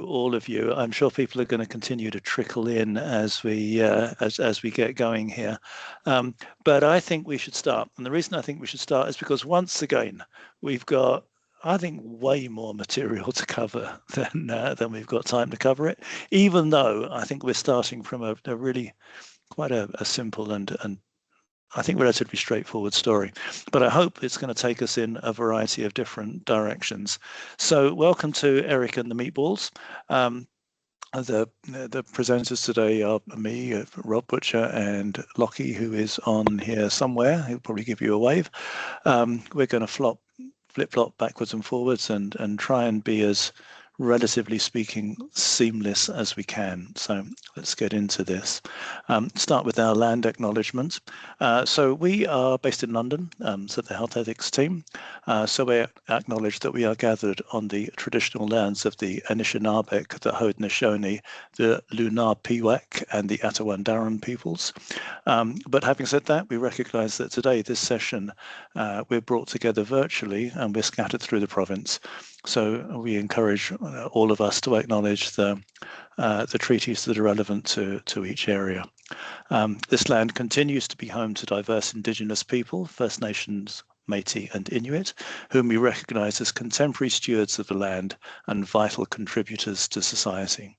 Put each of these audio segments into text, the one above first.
all of you. I'm sure people are going to continue to trickle in as we get going here. But I think we should start. And the reason I think we should start is because once again, we've got, I think, way more material to cover than we've got time to cover it, even though I think we're starting from a really quite a simple and I think relatively straightforward story, but I hope it's going to take us in a variety of different directions. So welcome to Eric and the Meatballs. The presenters today are me, Rob Butcher, and Lockie, who is on here somewhere. He'll probably give you a wave. We're going to flip-flop backwards and forwards and try and be as, relatively speaking, seamless as we can. So let's get into this. Start with our land acknowledgement. So we are based in London, so the health ethics team. So we acknowledge that we are gathered on the traditional lands of the Anishinaabe, the Haudenosaunee, the Lunar-Peewak, and the Atawandaran peoples. But having said that, we recognise that today, this session, we're brought together virtually and we're scattered through the province. So we encourage all of us to acknowledge the treaties that are relevant to each area. This land continues to be home to diverse Indigenous people, First Nations, Métis and Inuit, whom we recognise as contemporary stewards of the land and vital contributors to society.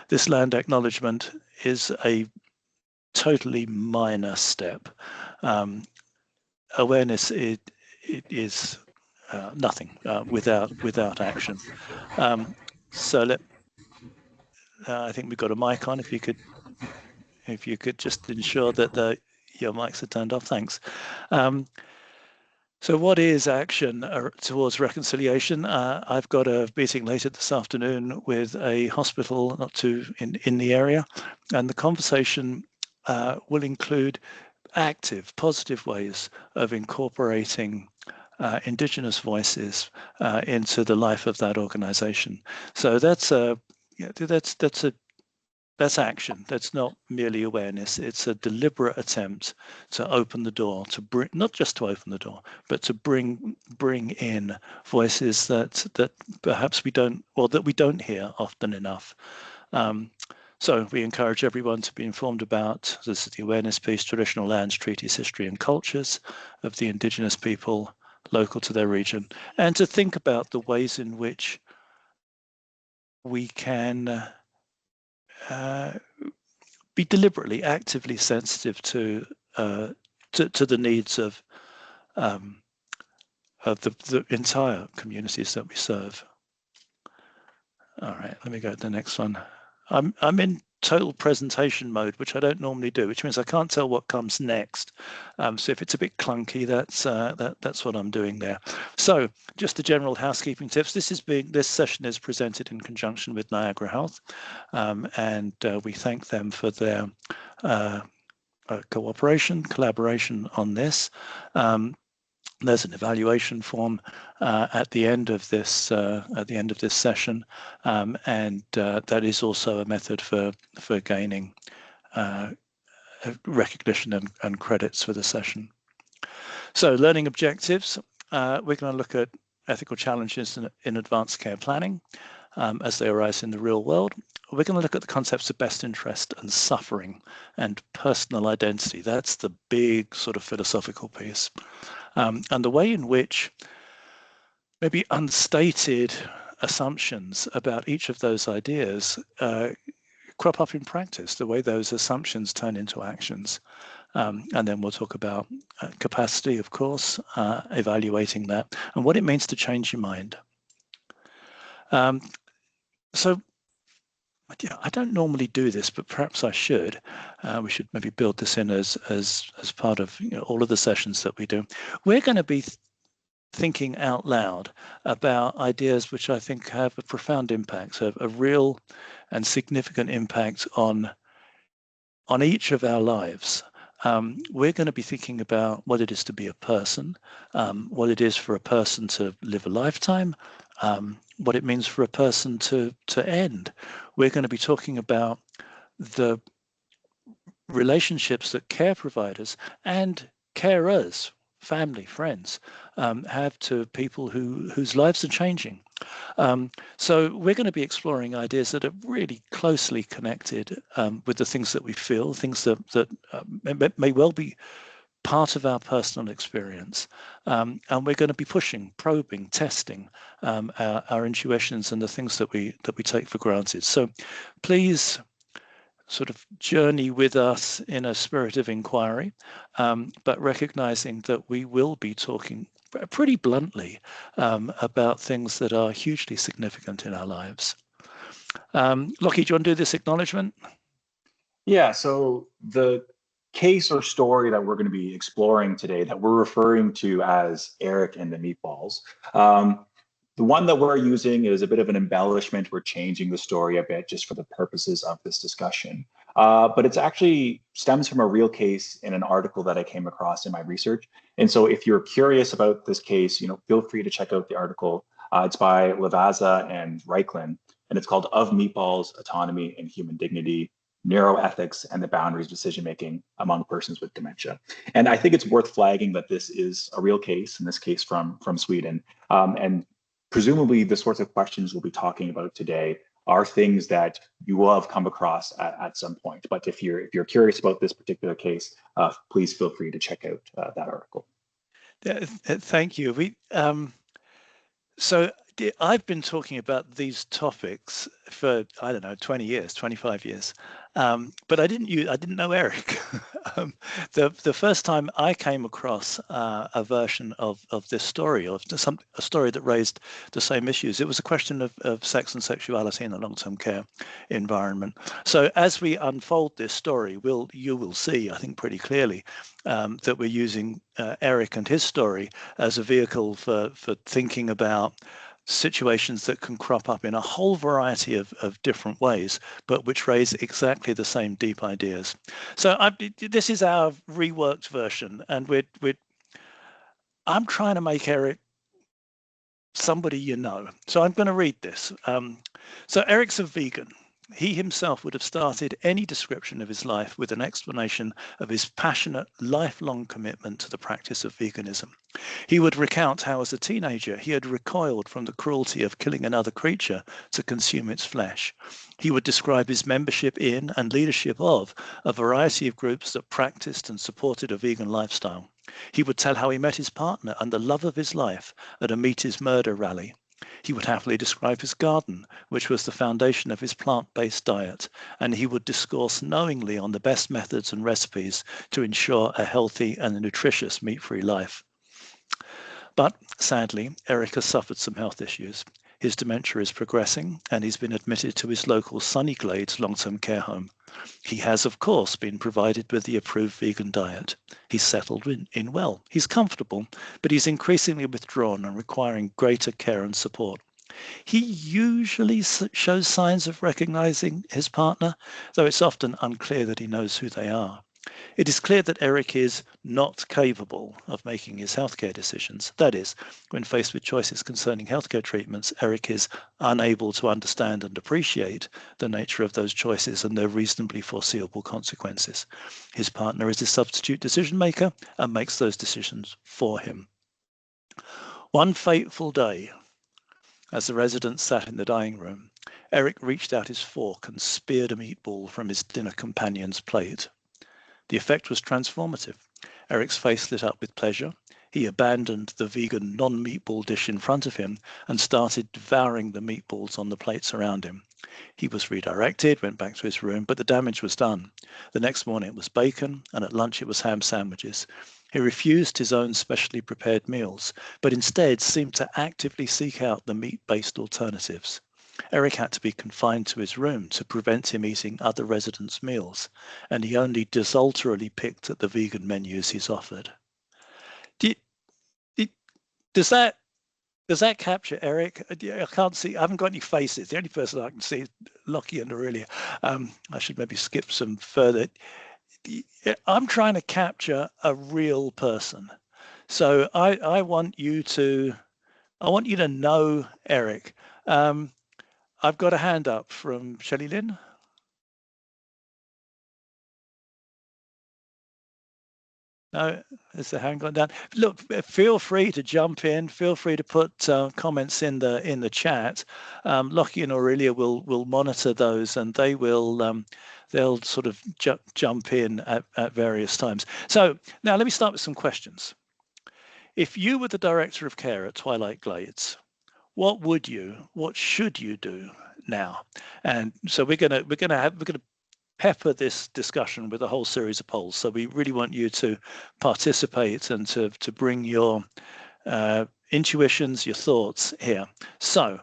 This land acknowledgement is a totally minor step. Awareness is nothing without action. So I think we've got a mic on. If you could just ensure that your mics are turned off, thanks. So what is action towards reconciliation? I've got a meeting later this afternoon with a hospital not too in the area, and the conversation will include active, positive ways of incorporating Indigenous voices into the life of that organisation. So that's action. That's not merely awareness. It's a deliberate attempt to open the door, to bring, not just to open the door, but to bring in voices that perhaps we don't, or that we don't hear often enough. So we encourage everyone to be informed about, this is the awareness piece, traditional lands, treaties, history and cultures of the Indigenous people local to their region, and to think about the ways in which we can be deliberately, actively sensitive to the needs of the entire communities that we serve. All right, let me go to the next one. I'm in total presentation mode, which I don't normally do, which means I can't tell what comes next. So if it's a bit clunky, that's what I'm doing there. So just the general housekeeping tips. This session is presented in conjunction with Niagara Health, and we thank them for their collaboration on this. There's an evaluation form at the end of this session, and that is also a method for gaining recognition and credits for the session. So, learning objectives. We're going to look at ethical challenges in advanced care planning as they arise in the real world. We're going to look at the concepts of best interest and suffering and personal identity. That's the big sort of philosophical piece. And the way in which maybe unstated assumptions about each of those ideas crop up in practice, the way those assumptions turn into actions. And then we'll talk about capacity, of course, evaluating that, and what it means to change your mind. So I don't normally do this, but perhaps I should. We should maybe build this in as part of all of the sessions that we do. We're going to be thinking out loud about ideas which I think have a profound impact, so a real and significant impact on each of our lives. We're going to be thinking about what it is to be a person, what it is for a person to live a lifetime, what it means for a person to end. We're going to be talking about the relationships that care providers and carers, family, friends, have to people whose lives are changing So we're going to be exploring ideas that are really closely connected with the things that we feel, things that may well be part of our personal experience. And we're going to be pushing, probing, testing our intuitions and the things that we take for granted. So please sort of journey with us in a spirit of inquiry, but recognizing that we will be talking pretty bluntly about things that are hugely significant in our lives. Lockie, do you want to do this acknowledgement? Yeah, so the case or story that we're going to be exploring today that we're referring to as Eric and the Meatballs. The one that we're using is a bit of an embellishment. We're changing the story a bit just for the purposes of this discussion. But it's actually stems from a real case in an article that I came across in my research. And so if you're curious about this case, feel free to check out the article. It's by Lavazza and Reichland, and it's called Of Meatballs, Autonomy and Human Dignity, Neuroethics and the Boundaries of Decision Making Among Persons with Dementia. And I think it's worth flagging that this is a real case, in this case from Sweden. And presumably the sorts of questions we'll be talking about today are things that you will have come across at some point. But if you're curious about this particular case, please feel free to check out that article. Thank you. So I've been talking about these topics for, I don't know, 20 years, 25 years, but I didn't know Eric. The first time I came across a version of this story, or a story that raised the same issues, it was a question of sex and sexuality in a long-term care environment. So as we unfold this story, you will see, I think, pretty clearly that we're using Eric and his story as a vehicle for thinking about situations that can crop up in a whole variety of different ways, but which raise exactly the same deep ideas. So this is our reworked version, and I'm trying to make Eric somebody you know. So I'm going to read this. So Eric's a vegan. He himself would have started any description of his life with an explanation of his passionate, lifelong commitment to the practice of veganism. He would recount how, as a teenager, he had recoiled from the cruelty of killing another creature to consume its flesh. He would describe his membership in and leadership of a variety of groups that practiced and supported a vegan lifestyle. He would tell how he met his partner and the love of his life at a Meat is Murder rally. He would happily describe his garden, which was the foundation of his plant-based diet, and he would discourse knowingly on the best methods and recipes to ensure a healthy and nutritious meat-free life. But sadly, Eric has suffered some health issues. His dementia is progressing, and he's been admitted to his local Sunny Glades long-term care home. He has, of course, been provided with the approved vegan diet. He's settled in well. He's comfortable, but he's increasingly withdrawn and requiring greater care and support. He usually shows signs of recognizing his partner, though it's often unclear that he knows who they are. It is clear that Eric is not capable of making his healthcare decisions. That is, when faced with choices concerning healthcare treatments, Eric is unable to understand and appreciate the nature of those choices and their reasonably foreseeable consequences. His partner is a substitute decision maker and makes those decisions for him. One fateful day, as the residents sat in the dining room, Eric reached out his fork and speared a meatball from his dinner companion's plate. The effect was transformative. Eric's face lit up with pleasure. He abandoned the vegan non-meatball dish in front of him and started devouring the meatballs on the plates around him. He was redirected, went back to his room, but the damage was done. The next morning it was bacon, and at lunch it was ham sandwiches. He refused his own specially prepared meals, but instead seemed to actively seek out the meat-based alternatives. Eric had to be confined to his room to prevent him eating other residents' meals, and he only desultorily picked at the vegan menus he's offered. Does that capture Eric? I can't see. I haven't got any faces. The only person I can see is Lockie and Aurelia. I should maybe skip some further. I'm trying to capture a real person, so I want you to know Eric. I've got a hand up from Shelley Lynn. No, has the hand gone down? Look, feel free to jump in. Feel free to put comments in the chat. Lockie and Aurelia will monitor those, and they'll sort of jump in at various times. So now let me start with some questions. If you were the director of care at Twilight Glades, what should you do now? And so we're gonna pepper this discussion with a whole series of polls. So we really want you to participate and to bring your intuitions, your thoughts here. So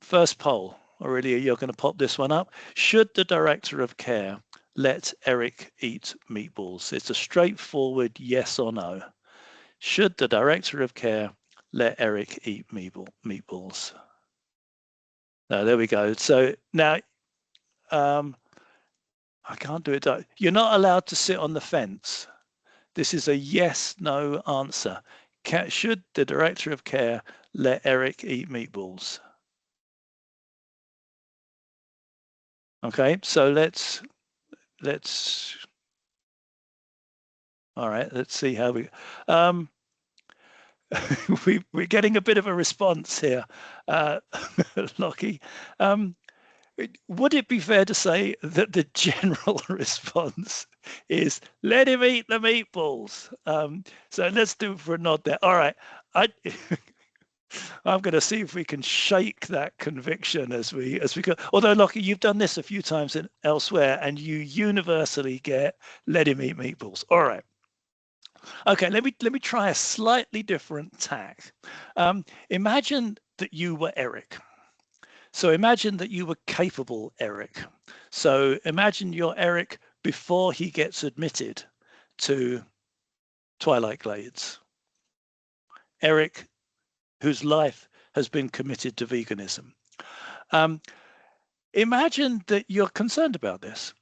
first poll, Aurelia, you're going to pop this one up. Should the director of care let Eric eat meatballs? It's a straightforward yes or no. Should the director of care let Eric eat meatballs? No, there we go. So now, I can't do it. You're not allowed to sit on the fence. This is a yes, no answer. Should the director of care let Eric eat meatballs? Okay, so let's all right, let's see how we're getting a bit of a response here, Lockie. Would it be fair to say that the general response is let him eat the meatballs? So let's do it for a nod there. All right, I'm going to see if we can shake that conviction as we go. Although, Lockie, you've done this a few times elsewhere, and you universally get let him eat meatballs. All right. Okay, let me try a slightly different tack. Imagine that you were Eric. So imagine that you were capable Eric. So imagine you're Eric before he gets admitted to Twilight Glades. Eric, whose life has been committed to veganism. Imagine that you're concerned about this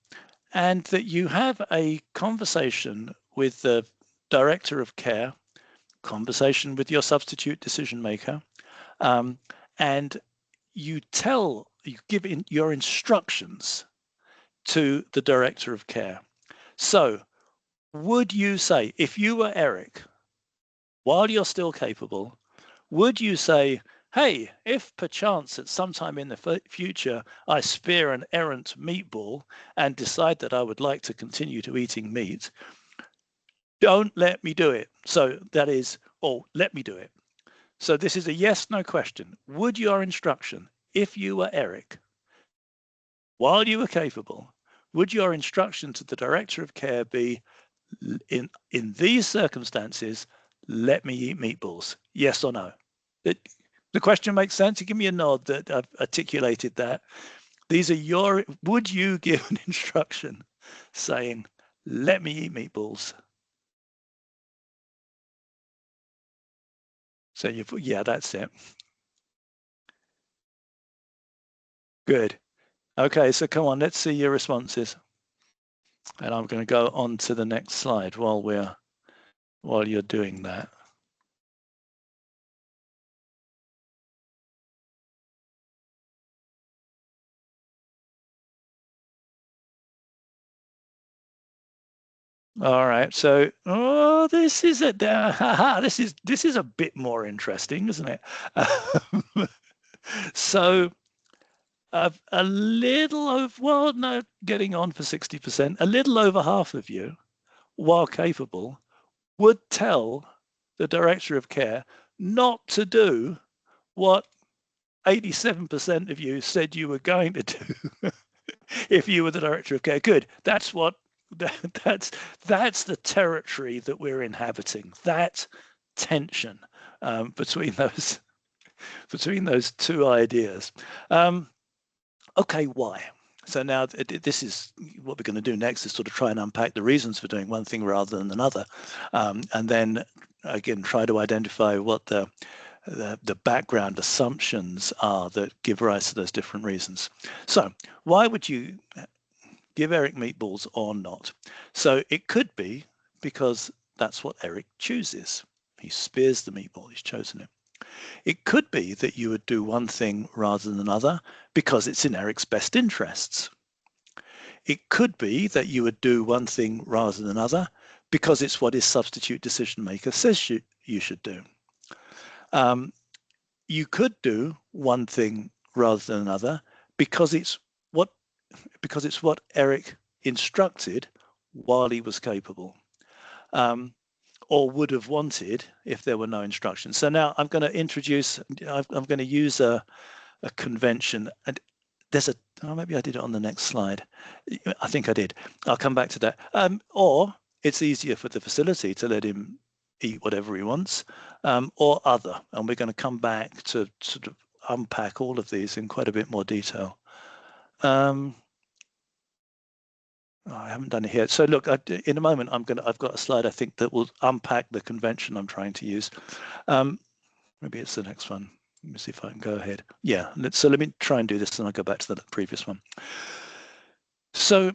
and that you have a conversation with the director of care, conversation with your substitute decision maker, and you give in your instructions to the director of care. So would you say, if you were Eric, while you're still capable, would you say, hey, if perchance at some time in the future I spear an errant meatball and decide that I would like to continue to eating meat, don't let me do it. So that is, or let me do it. So this is a yes, no question. Would your instruction, if you were Eric, while you were capable, would your instruction to the director of care be, in these circumstances, let me eat meatballs? Yes or no? The question makes sense. You give me a nod that I've articulated that. These are would you give an instruction saying, let me eat meatballs? So yeah, that's it. Good. Okay, so come on, let's see your responses. And I'm going to go on to the next slide while you're doing that. All right, so this is this is a bit more interesting, isn't it? So a little over, well, no, getting on for 60%, a little over half of you, while capable, would tell the director of care not to do what 87% of you said you were going to do if you were the director of care. Good. That's the territory that we're inhabiting. That tension between those two ideas. Okay, why? So now this is what we're going to do next, is sort of try and unpack the reasons for doing one thing rather than another, and then again try to identify what the background assumptions are that give rise to those different reasons. So why would you give Eric meatballs or not? So it could be because that's what Eric chooses. He spears the meatball, he's chosen it. It could be that you would do one thing rather than another because it's in Eric's best interests. It could be that you would do one thing rather than another because it's what his substitute decision maker says you should do. You could do one thing rather than another because it's what Eric instructed while he was capable, or would have wanted if there were no instructions. So now I'm going to introduce. I'm going to use a convention, and there's maybe I did it on the next slide. I think I did. I'll come back to that. Or it's easier for the facility to let him eat whatever he wants, or other. And we're going to come back to sort of unpack all of these in quite a bit more detail. I haven't done it here. So look, in a moment, I've got a slide I think that will unpack the convention I'm trying to use. Maybe it's the next one. Let me see if I can go ahead. Yeah, so let me try and do this and I'll go back to the previous one. So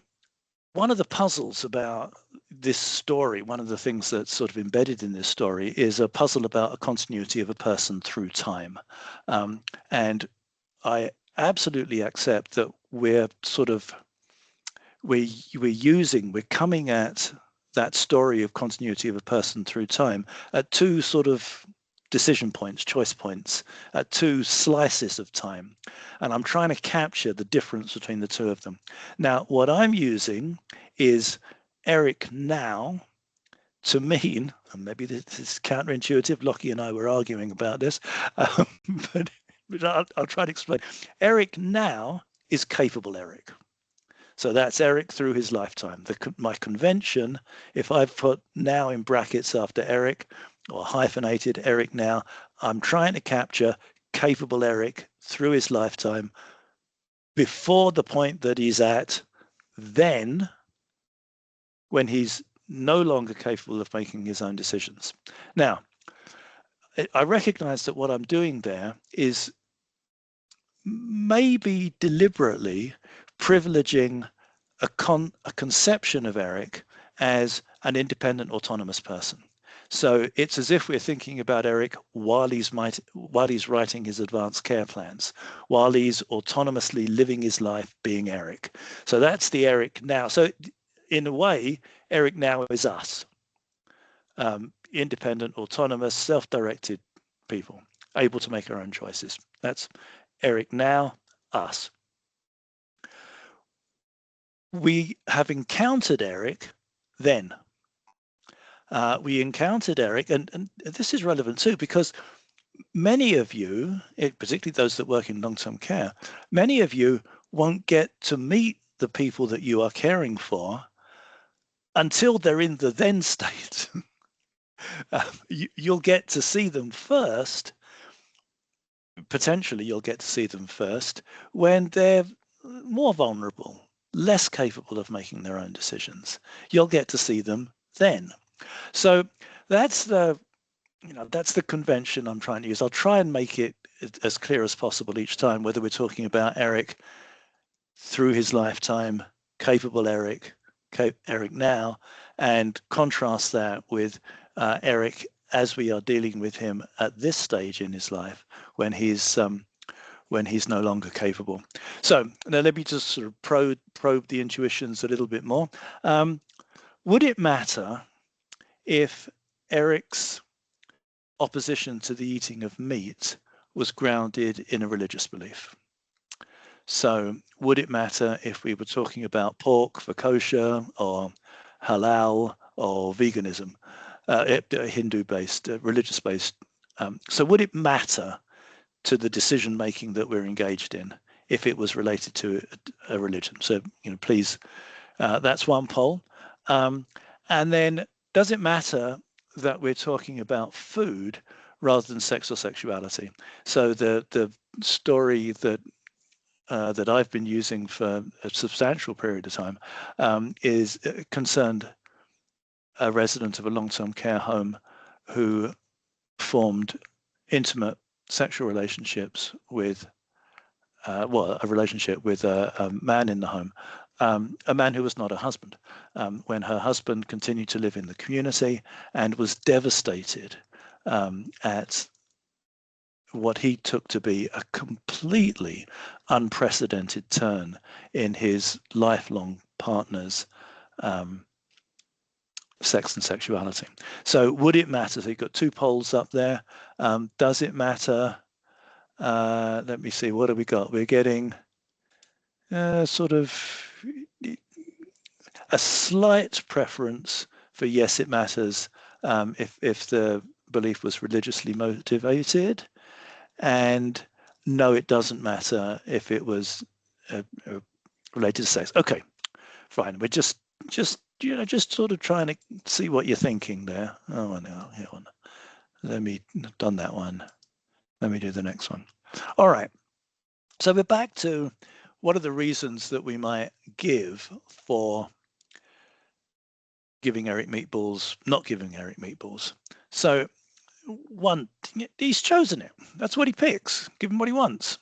one of the puzzles about this story, one of the things that's sort of embedded in this story is a puzzle about a continuity of a person through time. And I absolutely accept that we're coming at that story of continuity of a person through time at two sort of decision points, choice points, at two slices of time. And I'm trying to capture the difference between the two of them. Now, what I'm using is Eric now to mean, and maybe this is counterintuitive, Lockie and I were arguing about this, but I'll try to explain. Eric now is capable Eric. So that's Eric through his lifetime. My convention, if I've put now in brackets after Eric or hyphenated Eric now, I'm trying to capture capable Eric through his lifetime before the point that he's at then, when he's no longer capable of making his own decisions. Now, I recognize that what I'm doing there is maybe deliberately privileging a conception of Eric as an independent, autonomous person. So it's as if we're thinking about Eric while he's writing his advanced care plans, while he's autonomously living his life being Eric. So that's the Eric now. So in a way, Eric now is us, independent, autonomous, self-directed people, able to make our own choices. That's Eric now, us. We have encountered Eric then. We encountered Eric, and this is relevant too, because many of you, particularly those that work in long-term care, many of you won't get to meet the people that you are caring for until they're in the then state. You'll get to see them first. Potentially, you'll get to see them first when they're more vulnerable, less capable of making their own decisions. You'll get to see them then. So that's the convention I'm trying to use. I'll try and make it as clear as possible each time, whether we're talking about Eric through his lifetime, capable Eric now, and contrast that with Eric as we are dealing with him at this stage in his life when he's no longer capable. So now let me just sort of probe the intuitions a little bit more. Would it matter if Eric's opposition to the eating of meat was grounded in a religious belief? So would it matter if we were talking about pork for kosher or halal or veganism, Hindu-based, religious-based? So would it matter to the decision-making that we're engaged in if it was related to a religion? So, please, that's one poll. And then, does it matter that we're talking about food rather than sex or sexuality? So the story that I've been using for a substantial period of time is concerned a resident of a long-term care home who formed intimate sexual relationships with, a relationship with a man in the home, a man who was not her husband, when her husband continued to live in the community and was devastated at what he took to be a completely unprecedented turn in his lifelong partner's sex and sexuality. So would it matter? So you've got two poles up there. Does it matter? Let me see, what have we got? We're getting sort of a slight preference for yes, it matters if the belief was religiously motivated, and no, it doesn't matter if it was related to sex. Okay, fine. We're just sort of trying to see what you're thinking there. Oh no, here on. Let me done that one. Let me do the next one. All right. So we're back to what are the reasons that we might give for giving Eric meatballs, not giving Eric meatballs. So one, he's chosen it. That's what he picks. Give him what he wants.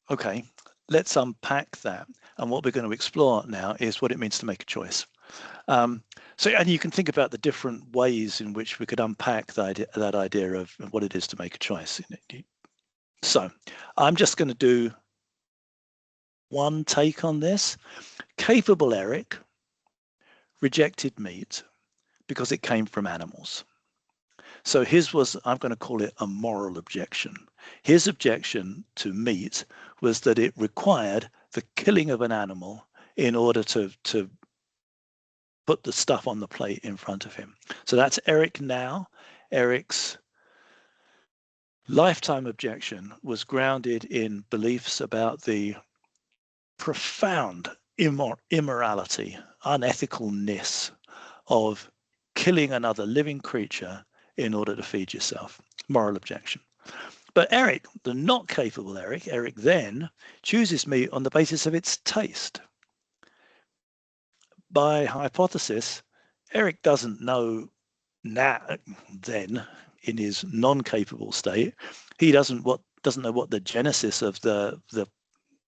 Okay, let's unpack that. And what we're going to explore now is what it means to make a choice. So, and you can think about the different ways in which we could unpack that idea of what it is to make a choice. So I'm just going to do one take on this. Capable Eric rejected meat because it came from animals. So his was, I'm going to call it a moral objection. His objection to meat was that it required the killing of an animal in order to put the stuff on the plate in front of him. So that's Eric now. Eric's lifetime objection was grounded in beliefs about the profound immorality, unethicalness of killing another living creature in order to feed yourself. Moral objection. But Eric, the not capable Eric then chooses meat on the basis of its taste. By hypothesis, Eric doesn't know now, then in his non-capable state, he doesn't know what the genesis of the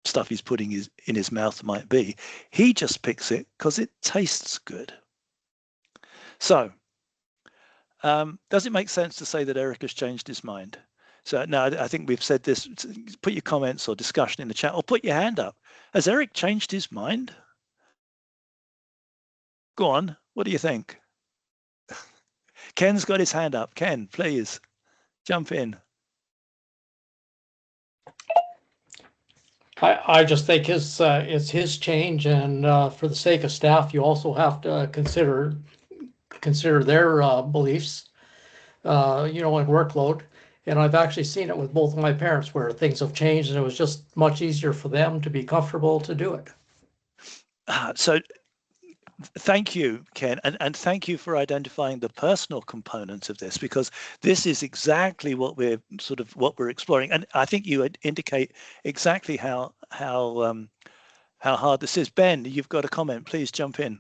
stuff he's putting in his mouth might be. He just picks it because it tastes good. So, does it make sense to say that Eric has changed his mind? So now I think we've said this. Put your comments or discussion in the chat, or put your hand up. Has Eric changed his mind? Go on. What do you think? Ken's got his hand up. Ken, please jump in. I just think it's his change, and for the sake of staff, you also have to consider their beliefs, and workload. And I've actually seen it with both of my parents where things have changed, and it was just much easier for them to be comfortable to do it. So thank you, Ken, and thank you for identifying the personal components of this, because this is exactly what we're exploring, and I think you indicate exactly how hard this is. Ben, you've got a comment. Please jump in.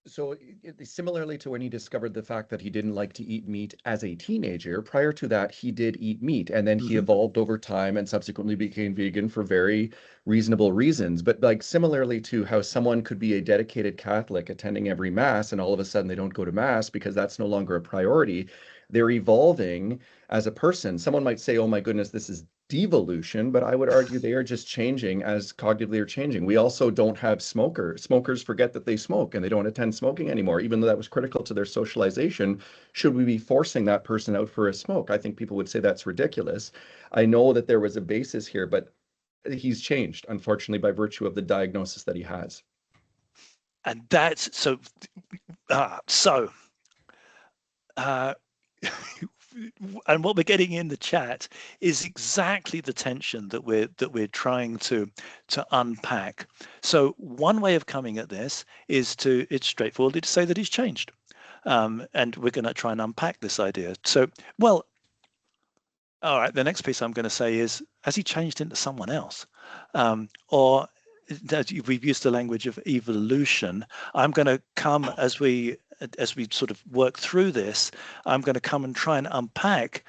So similarly to when he discovered the fact that he didn't like to eat meat as a teenager, prior to that, he did eat meat, and then he evolved over time and subsequently became vegan for very reasonable reasons. But like similarly to how someone could be a dedicated Catholic attending every mass and all of a sudden they don't go to mass because that's no longer a priority, they're evolving as a person. Someone might say, oh my goodness, this is devolution, but I would argue they are just changing as cognitively are changing. We also don't have smokers. Smokers forget that they smoke and they don't attend smoking anymore, even though that was critical to their socialization. Should we be forcing that person out for a smoke? I think people would say that's ridiculous. I know that there was a basis here, but he's changed, unfortunately, by virtue of the diagnosis that he has. And that's so. And what we're getting in the chat is exactly the tension that we're trying to unpack. So one way of coming at this is it's straightforwardly to say that he's changed, and we're going to try and unpack this idea. So, well, all right. The next piece I'm going to say is, has he changed into someone else, or we've used the language of evolution. I'm going to come as we sort of work through this, I'm going to come and try and unpack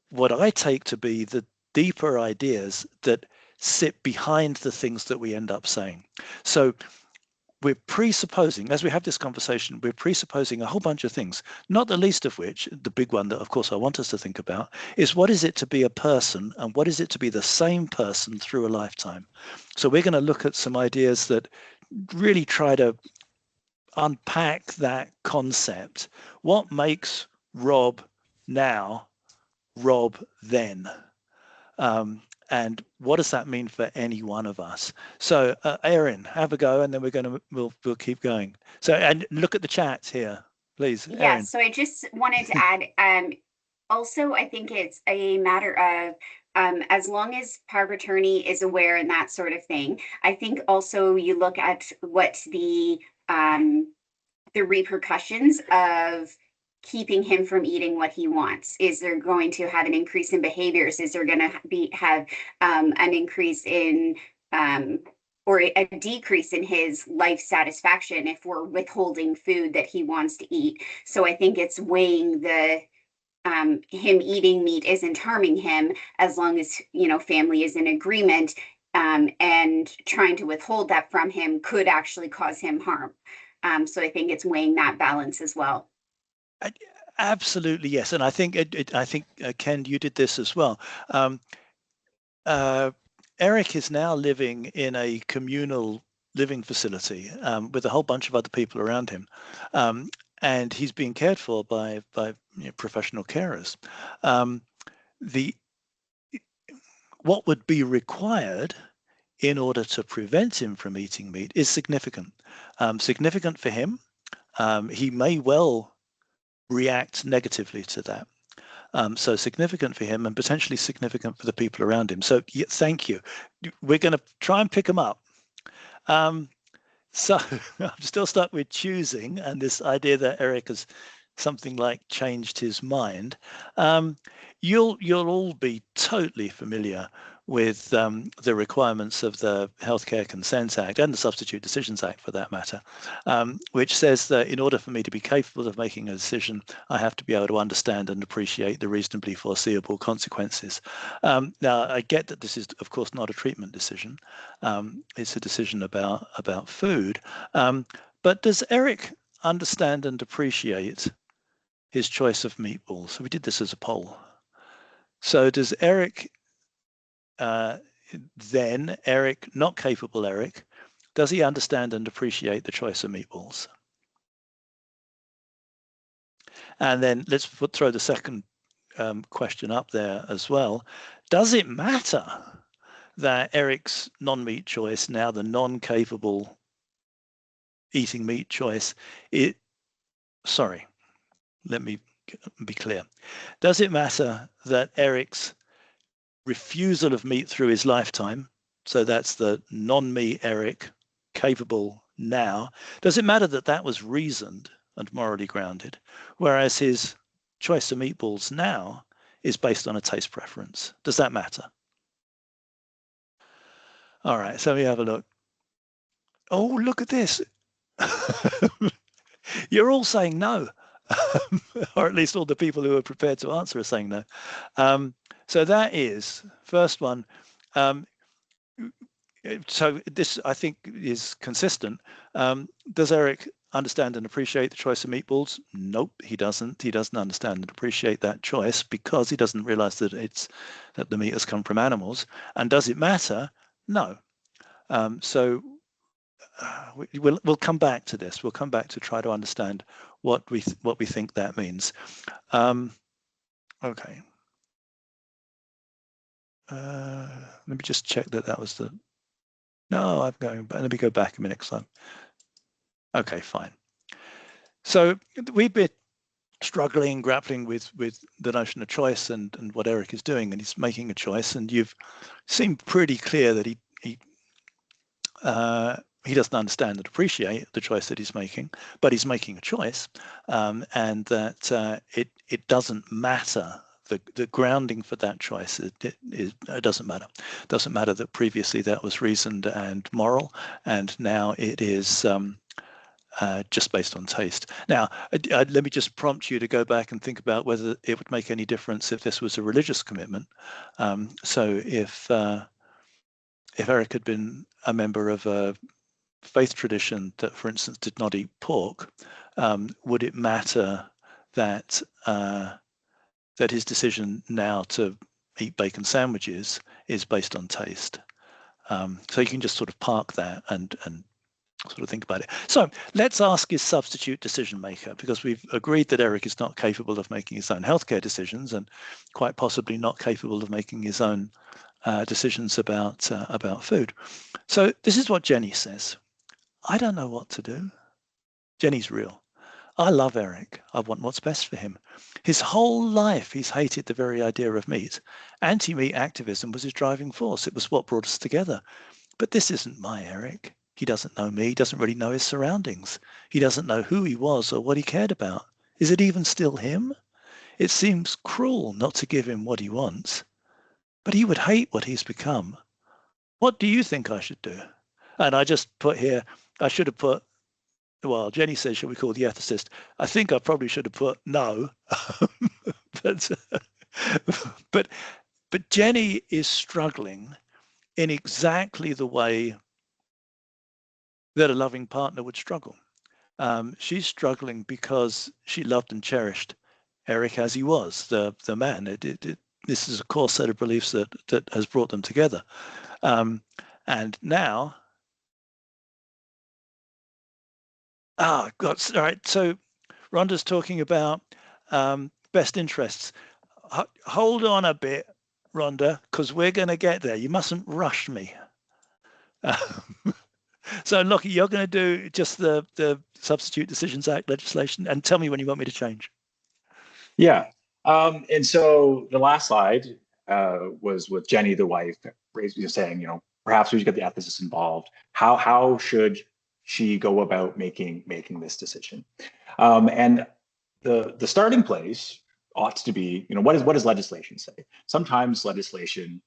what I take to be the deeper ideas that sit behind the things that we end up saying. So we're presupposing, as we have this conversation, we're presupposing a whole bunch of things, not the least of which, the big one that of course I want us to think about, is what is it to be a person and what is it to be the same person through a lifetime? So we're going to look at some ideas that really try to unpack that concept. What makes Rob now Rob then? And what does that mean for any one of us? So, Erin, have a go, and then we'll keep going. So, and look at the chat here, please, Yeah, Erin. so I just wanted to add, also, I think it's a matter of as long as power of attorney is aware and that sort of thing. I think also you look at what the repercussions of keeping him from eating what he wants. Is there going to have an increase in behaviors? Is there going to have an increase in or a decrease in his life satisfaction if we're withholding food that he wants to eat? So I think it's weighing the him eating meat isn't harming him as long as, you know, family is in agreement, and trying to withhold that from him could actually cause him harm. So I think it's weighing that balance as well. Absolutely, yes. And I think Ken, you did this as well. Eric is now living in a communal living facility with a whole bunch of other people around him, and he's being cared for by professional carers. What would be required in order to prevent him from eating meat is significant. Significant for him. He may well react negatively to that. So significant for him and potentially significant for the people around him. So yeah, thank you. We're going to try and pick him up. So I'm still stuck with choosing and this idea that Eric has something like changed his mind. You'll all be totally familiar with the requirements of the Healthcare Consent Act and the Substitute Decisions Act, for that matter, which says that in order for me to be capable of making a decision, I have to be able to understand and appreciate the reasonably foreseeable consequences. Now, I get that this is, of course, not a treatment decision. It's a decision about food. But does Eric understand and appreciate his choice of meatballs? So we did this as a poll. So does Eric then, Eric, not capable Eric, does he understand and appreciate the choice of meatballs? And then let's throw the second question up there as well. Does it matter that Eric's non-meat choice, now the non-capable eating meat choice, let me be clear. Does it matter that Eric's refusal of meat through his lifetime, so that's the non-meat Eric, capable now, does it matter that that was reasoned and morally grounded, whereas his choice of meatballs now is based on a taste preference? Does that matter? All right, so we have a look. Oh, look at this. You're all saying no, or at least all the people who are prepared to answer are saying no. So that is first one. So this, I think, is consistent. Does Eric understand and appreciate the choice of meatballs? Nope, he doesn't. He doesn't understand and appreciate that choice because he doesn't realize that the meat has come from animals. And does it matter? No. So we'll come back to this. We'll come back to try to understand what we think that means. Okay. Let me just check that was the. No, I'm going. Let me go back a minute. Okay, fine. So we've been struggling, grappling with the notion of choice and what Eric is doing, and he's making a choice. And you've seemed pretty clear that he doesn't understand and appreciate the choice that he's making, but he's making a choice, and that it doesn't matter. The grounding for that choice, it doesn't matter. It doesn't matter that previously that was reasoned and moral, and now it is just based on taste. Now, let me just prompt you to go back and think about whether it would make any difference if this was a religious commitment. So if Eric had been a member of a faith tradition that, for instance, did not eat pork, would it matter that that his decision now to eat bacon sandwiches is based on taste? So you can just sort of park that and sort of think about it. So let's ask his substitute decision maker, because we've agreed that Eric is not capable of making his own healthcare decisions, and quite possibly not capable of making his own decisions about food. So this is what Jenny says. I don't know what to do. Jenny's real. I love Eric. I want what's best for him. His whole life, he's hated the very idea of meat. Anti-meat activism was his driving force. It was what brought us together. But this isn't my Eric. He doesn't know me. He doesn't really know his surroundings. He doesn't know who he was or what he cared about. Is it even still him? It seems cruel not to give him what he wants. But he would hate what he's become. What do you think I should do? And I just put here, I should have put, well, Jenny says, should we call the ethicist? I think I probably should have put no. but Jenny is struggling in exactly the way that a loving partner would struggle. She's struggling because she loved and cherished Eric as he was, the man. This is a core set of beliefs that has brought them together. And now, God, all right. So Rhonda's talking about best interests. Hold on a bit, Rhonda, because we're going to get there. You mustn't rush me. So, Lockie, you're going to do just the Substitute Decisions Act legislation, and tell me when you want me to change. Yeah. And so the last slide was with Jenny, the wife, basically saying, perhaps we should get the ethicists involved. How should she go about making this decision? And the starting place ought to be, what does legislation say? Sometimes legislation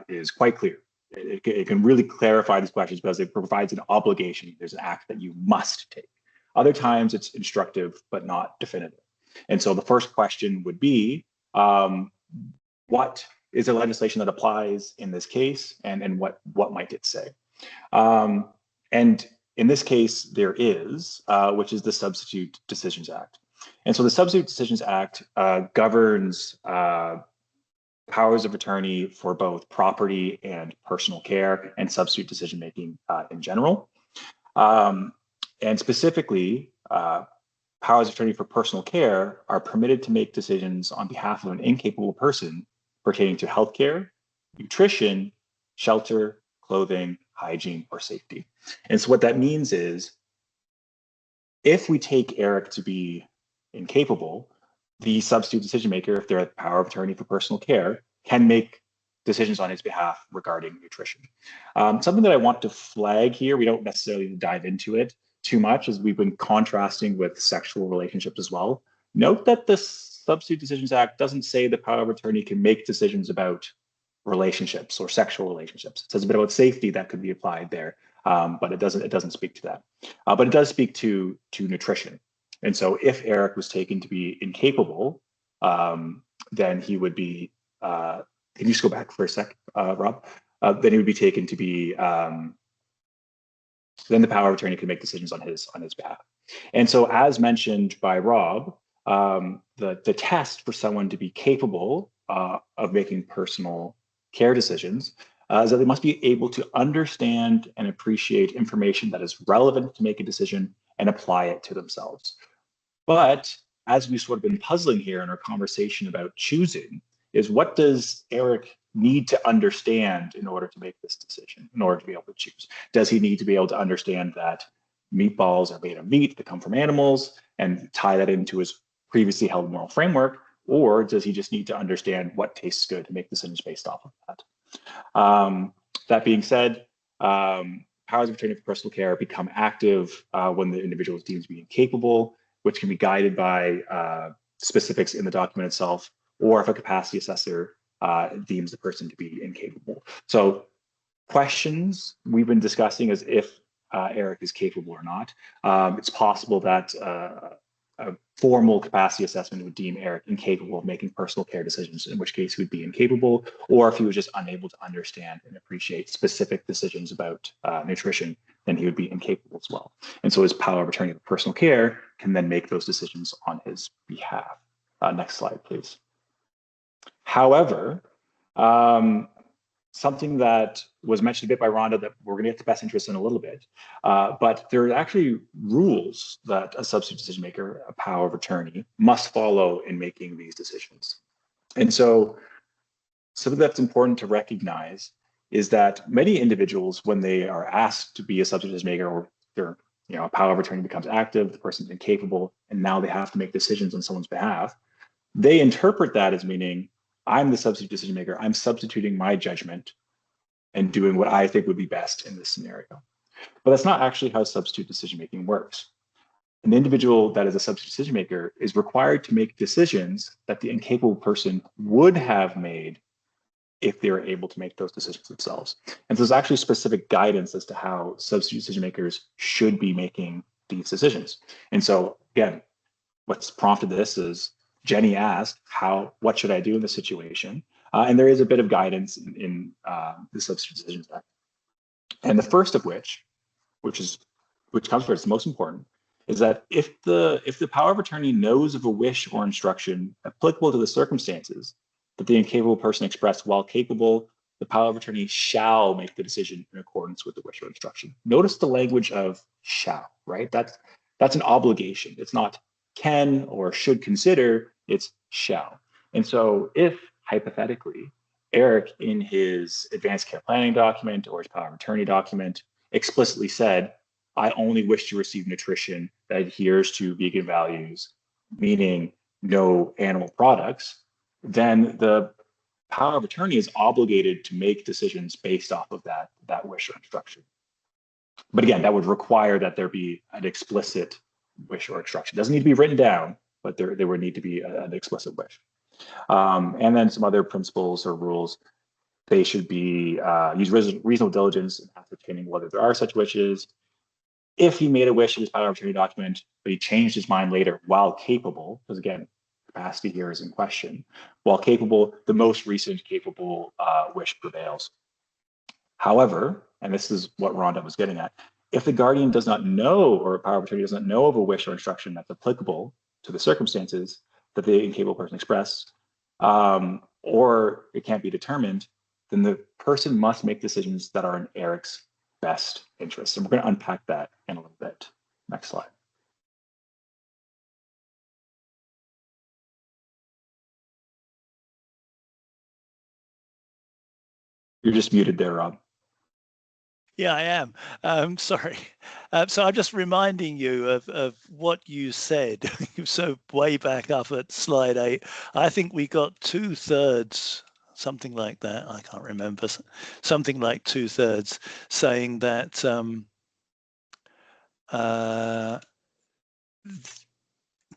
is quite clear. It can really clarify these questions because it provides an obligation. There's an act that you must take. Other times it's instructive, but not definitive. And so the first question would be, what is the legislation that applies in this case, and what might it say? And in this case, there is, which is the Substitute Decisions Act. And so the Substitute Decisions Act governs powers of attorney for both property and personal care and substitute decision making in general. And specifically, powers of attorney for personal care are permitted to make decisions on behalf of an incapable person pertaining to healthcare, nutrition, shelter, clothing, hygiene, or safety. And so what that means is, if we take Eric to be incapable, the substitute decision maker, if they're a power of attorney for personal care, can make decisions on his behalf regarding nutrition. Something that I want to flag here, we don't necessarily dive into it too much, as we've been contrasting with sexual relationships as well. Note that the Substitute Decisions Act doesn't say the power of attorney can make decisions about relationships or sexual relationships. It says a bit about safety that could be applied there, but it doesn't speak to that. But it does speak to nutrition. And so if Eric was taken to be incapable, then he would be, can you just go back for a sec, Rob? Then he would be taken to be, then the power of attorney could make decisions on his behalf. And so as mentioned by Rob, the test for someone to be capable of making personal care decisions is that they must be able to understand and appreciate information that is relevant to make a decision and apply it to themselves. But as we've sort of been puzzling here in our conversation about choosing, is what does Eric need to understand in order to make this decision, in order to be able to choose? Does he need to be able to understand that meatballs are made of meat that come from animals and tie that into his previously held moral framework? Or does he just need to understand what tastes good to make decisions based off of that? That being said, powers of attorney for personal care become active when the individual is deemed to be incapable, which can be guided by specifics in the document itself, or if a capacity assessor deems the person to be incapable. So questions we've been discussing is if Eric is capable or not. It's possible that a formal capacity assessment would deem Eric incapable of making personal care decisions, in which case he would be incapable, or if he was just unable to understand and appreciate specific decisions about nutrition, then he would be incapable as well. And so his power of attorney for personal care can then make those decisions on his behalf. Next slide, please. However, something that was mentioned a bit by Rhonda that we're going to get to best interest in a little bit. But there are actually rules that a substitute decision maker, a power of attorney, must follow in making these decisions. And so something that's important to recognize is that many individuals, when they are asked to be a substitute decision maker, or their a power of attorney becomes active, the person's incapable, and now they have to make decisions on someone's behalf, they interpret that as meaning, I'm the substitute decision maker, I'm substituting my judgment and doing what I think would be best in this scenario. But that's not actually how substitute decision making works. An individual that is a substitute decision maker is required to make decisions that the incapable person would have made if they were able to make those decisions themselves. And so there's actually specific guidance as to how substitute decision makers should be making these decisions. And so again, what's prompted this is Jenny asked, what should I do in this situation? And there is a bit of guidance in the Substitute Decisions Act. And the first of which comes first, most important, is that if the power of attorney knows of a wish or instruction applicable to the circumstances that the incapable person expressed while capable, the power of attorney shall make the decision in accordance with the wish or instruction. Notice the language of shall, right? That's an obligation. It's not can or should consider, it's shall. And so if, hypothetically, Eric in his advanced care planning document or his power of attorney document explicitly said, I only wish to receive nutrition that adheres to vegan values, meaning no animal products, then the power of attorney is obligated to make decisions based off of that wish or instruction. But again, that would require that there be an explicit wish or instruction. It doesn't need to be written down, but there would need to be an explicit wish. And then some other principles or rules. They should be use reasonable diligence in ascertaining whether there are such wishes. If he made a wish in his power of attorney document, but he changed his mind later while capable, because again, capacity here is in question, while capable, the most recent capable wish prevails. However, and this is what Rhonda was getting at, if the guardian does not know, or a power of attorney does not know of a wish or instruction that's applicable to the circumstances that the incapable person expressed, or it can't be determined, then the person must make decisions that are in Eric's best interest. And we're going to unpack that in a little bit. Next slide. You're just muted there, Rob. Yeah, I am. Sorry. So I'm just reminding you of what you said. So way back up at slide 8, I think we got 2/3, something like that. I can't remember. Something like 2/3 saying that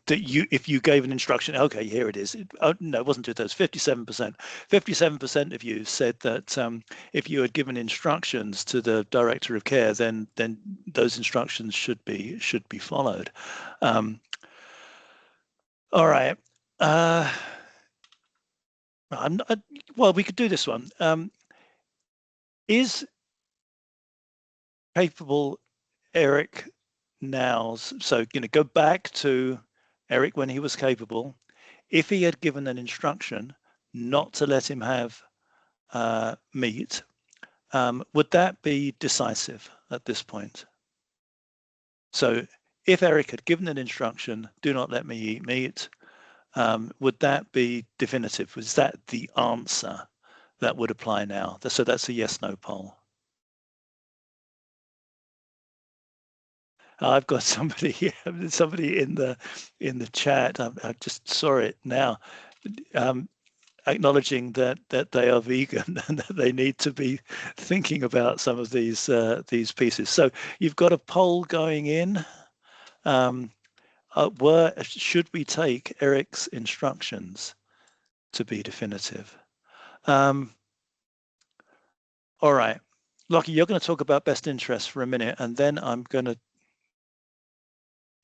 that if you gave an instruction, okay, here it is. No, it wasn't 2/3, 57%. 57% of you said that if you had given instructions to the director of care, then those instructions should be followed. All right. Well, we could do this one. Is capable Eric now? So go back to Eric when he was capable. If he had given an instruction not to let him have meat, would that be decisive at this point? So if Eric had given an instruction, do not let me eat meat, would that be definitive? Was that the answer that would apply now? So that's a yes/no poll. I've got somebody here, somebody in the chat. I just saw it now, acknowledging that they are vegan and that they need to be thinking about some of these pieces. So you've got a poll going in. Should we take Eric's instructions to be definitive? All right, Lockie, you're going to talk about best interest for a minute, and then I'm going to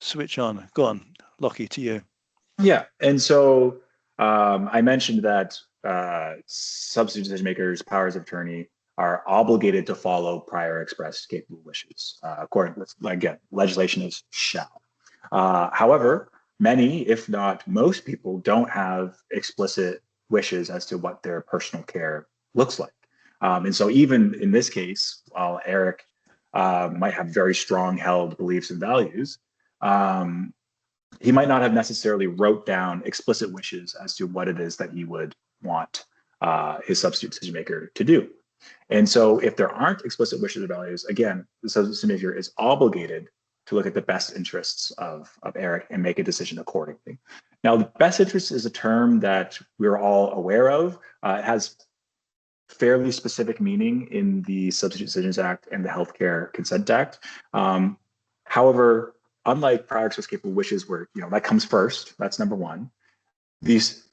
switch on. Go on, Lockie, to you. Yeah, and so I mentioned that substitute decision makers, powers of attorney, are obligated to follow prior expressed capable wishes. According to, again, legislation is shall. However, many, if not most people, don't have explicit wishes as to what their personal care looks like. And so even in this case, while Eric might have very strong held beliefs and values, he might not have necessarily wrote down explicit wishes as to what it is that he would want his substitute decision maker to do. And so if there aren't explicit wishes or values, again, the substitute decision maker is obligated to look at the best interests of Eric and make a decision accordingly. Now, the best interest is a term that we're all aware of. It has fairly specific meaning in the Substitute Decisions Act and the Healthcare Consent Act. However, unlike prior express capable wishes, where that comes first, that's number one. These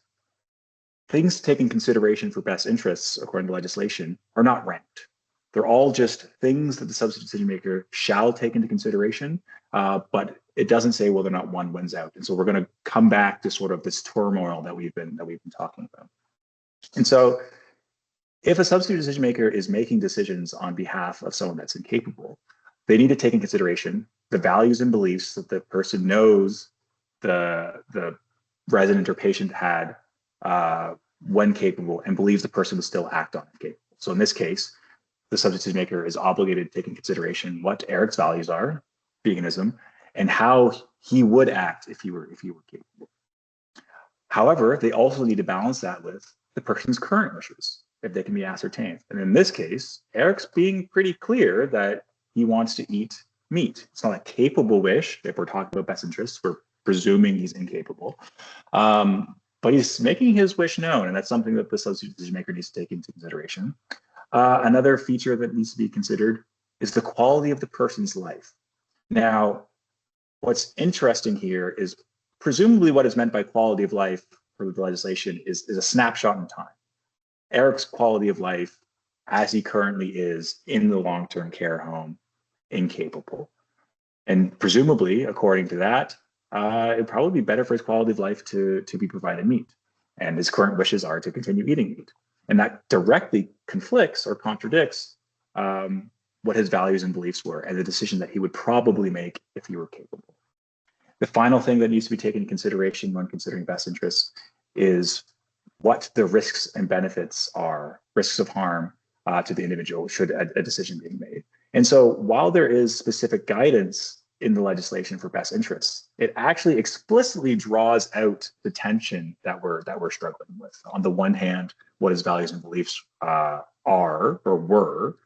things to take in consideration for best interests, according to legislation, are not ranked. They're all just things that the substitute decision maker shall take into consideration, but it doesn't say whether or not one wins out. And so we're going to come back to sort of this turmoil that we've been talking about. And so, if a substitute decision maker is making decisions on behalf of someone that's incapable, they need to take in consideration the values and beliefs that the person knows the resident or patient had when capable and believes the person would still act on it capable. So in this case, the substitute decision maker is obligated to take in consideration what Eric's values are, veganism, and how he would act if he were capable. However, they also need to balance that with the person's current wishes, if they can be ascertained. And in this case, Eric's being pretty clear that he wants to eat meat. It's not a capable wish. If we're talking about best interests, we're presuming he's incapable. But he's making his wish known, and that's something that the substitute decision maker needs to take into consideration. Another feature that needs to be considered is the quality of the person's life. Now, what's interesting here is presumably what is meant by quality of life for the legislation is a snapshot in time. Eric's quality of life as he currently is in the long-term care home, incapable. And presumably, according to that, it'd probably be better for his quality of life to be provided meat. And his current wishes are to continue eating meat. And that directly conflicts or contradicts what his values and beliefs were and the decision that he would probably make if he were capable. The final thing that needs to be taken into consideration when considering best interests is what the risks and benefits are, risks of harm to the individual should a decision be made. And so while there is specific guidance in the legislation for best interests, it actually explicitly draws out the tension that we're struggling with. On the one hand, what his values and beliefs are or were,